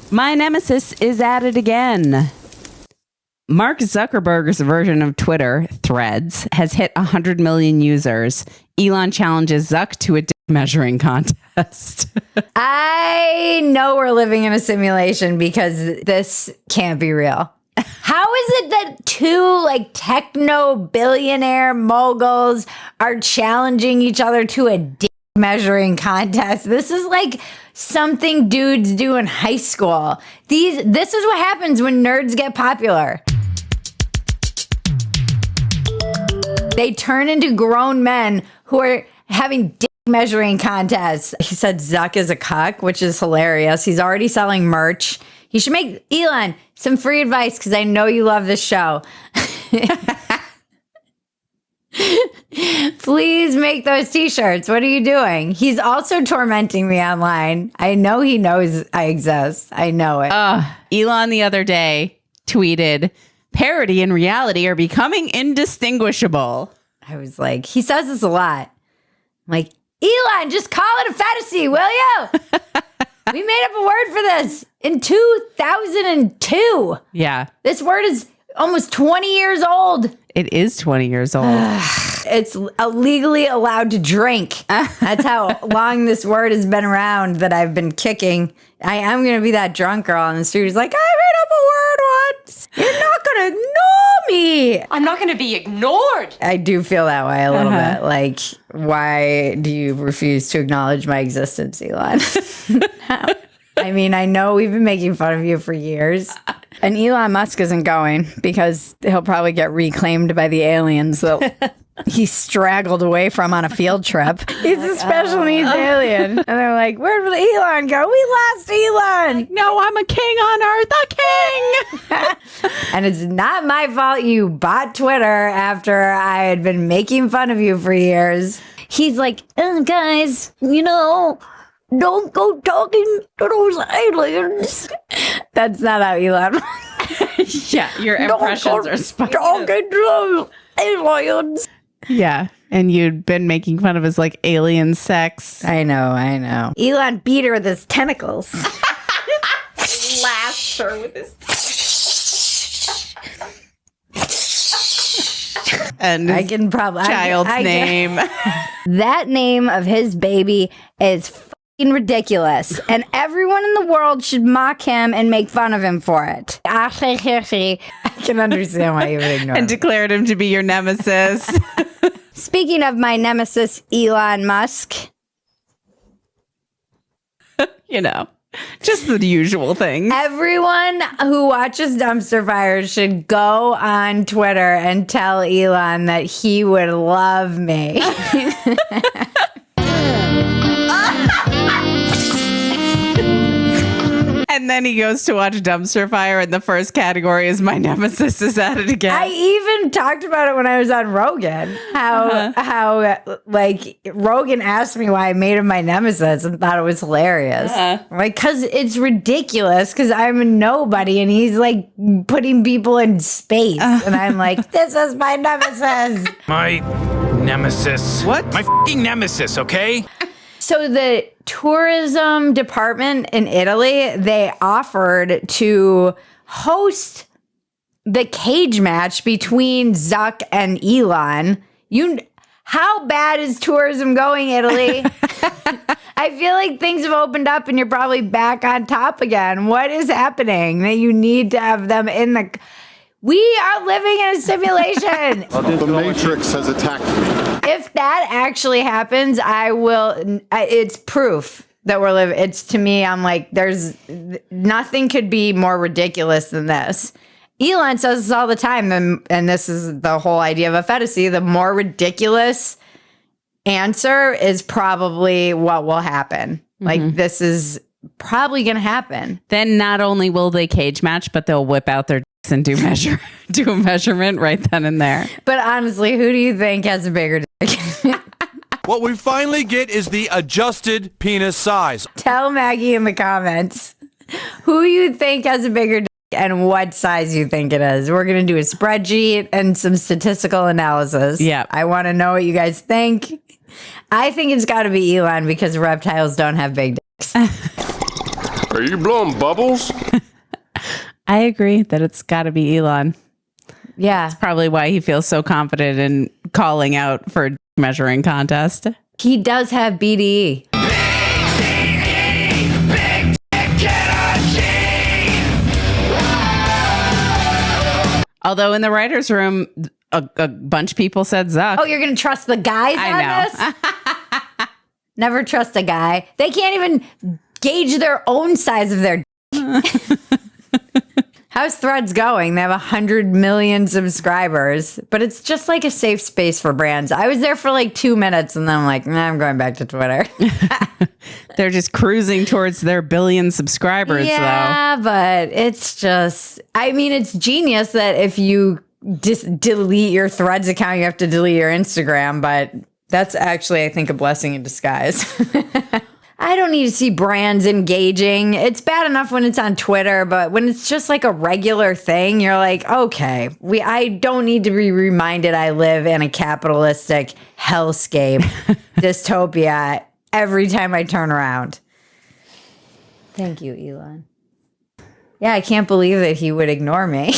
My nemesis is at it again. Mark Zuckerberg's version of Twitter, Threads, has hit 100 million users. Elon challenges Zuck to a dick measuring contest. I know we're living in a simulation because this can't be real. How is it that two techno billionaire moguls are challenging each other to a dick measuring contest? This is like something dudes do in high school. This is what happens when nerds get popular. They turn into grown men who are having dick measuring contests. He said Zuck is a cuck, which is hilarious. He's already selling merch. He should make Elon some free advice because I know you love this show. Please make those t-shirts. What are you doing? He's also tormenting me online. I know he knows I exist. I know it. Elon the other day tweeted, parody and reality are becoming indistinguishable. I was like, he says this a lot. I'm like, Elon, just call it a fantasy, will you? We made up a word for this in 2002. Yeah. This word is almost 20 years old. It is 20 years old. It's illegally allowed to drink. That's how long this word has been around that I've been kicking. I am going to be that drunk girl on the street who's like, I made up a word once. You're not going to ignore me. I'm not going to be ignored. I do feel that way a little bit. Like, why do you refuse to acknowledge my existence, Elon? I mean, I know we've been making fun of you for years. And Elon Musk isn't going because he'll probably get reclaimed by the aliens that he straggled away from on a field trip. He's a special needs alien. And they're like, where did Elon go? We lost Elon. No, I'm a king on earth, a king. And it's not my fault you bought Twitter after I had been making fun of you for years. He's like, guys, don't go talking to those aliens. That's not how Elon. Yeah, your impressions are spot on. Talking to those aliens. Yeah, and you'd been making fun of his alien sex. I know. Elon beat her with his tentacles. Lashed her with his and I can probably child's name. That name of his baby is fucking ridiculous, and everyone in the world should mock him and make fun of him for it. I can understand why you would ignore And him. declared him to be your nemesis. Speaking of my nemesis, Elon Musk. Just the usual things. Everyone who watches Dumpster Fire should go on Twitter and tell Elon that he would love me. And then he goes to watch Dumpster Fire, and the first category is my nemesis is at it again. I even talked about it when I was on Rogan. How Rogan asked me why I made him my nemesis and thought it was hilarious. Because it's ridiculous. Because I'm a nobody, and he's putting people in space, and I'm like, this is my nemesis. My nemesis. What? My f***ing nemesis, okay? So the tourism department in Italy, they offered to host the cage match between Zuck and Elon. How bad is tourism going, Italy? I feel like things have opened up and you're probably back on top again. What is happening that you need to have them in the... We are living in a simulation. The Matrix has attacked me. If that actually happens, I will. It's proof that we're living. It's to me, I'm like, there's nothing could be more ridiculous than this. Elon says this all the time, and this is the whole idea of a fantasy. The more ridiculous answer is probably what will happen. This is probably going to happen. Then not only will they cage match, but they'll whip out their dicks and do a measurement right then and there. But honestly, who do you think has a bigger dick? What we finally get is the adjusted penis size. Tell Maggie in the comments who you think has a bigger dick and what size you think it is. We're going to do a spreadsheet and some statistical analysis. Yeah. I want to know what you guys think. I think it's got to be Elon because reptiles don't have big dicks. Are you blowing bubbles? I agree that it's got to be Elon. Yeah. Probably why he feels so confident in calling out for a measuring contest. He does have BDE. Although in the writer's room, a bunch of people said Zuck. Oh, you're going to trust the guys on this? Never trust a guy. They can't even gauge their own size of their How's Threads going? They have 100 million subscribers, but it's just like a safe space for brands. I was there for like 2 minutes and then I'm like, nah, I'm going back to Twitter. They're just cruising towards their billion subscribers, Yeah, but it's just, I mean, it's genius that if you delete your Threads account, you have to delete your Instagram, but that's actually, I think, a blessing in disguise. I don't need to see brands engaging. It's bad enough when it's on Twitter, but when it's just like a regular thing, you're like, okay, I don't need to be reminded I live in a capitalistic hellscape dystopia every time I turn around. Thank you, Elon. Yeah, I can't believe that he would ignore me.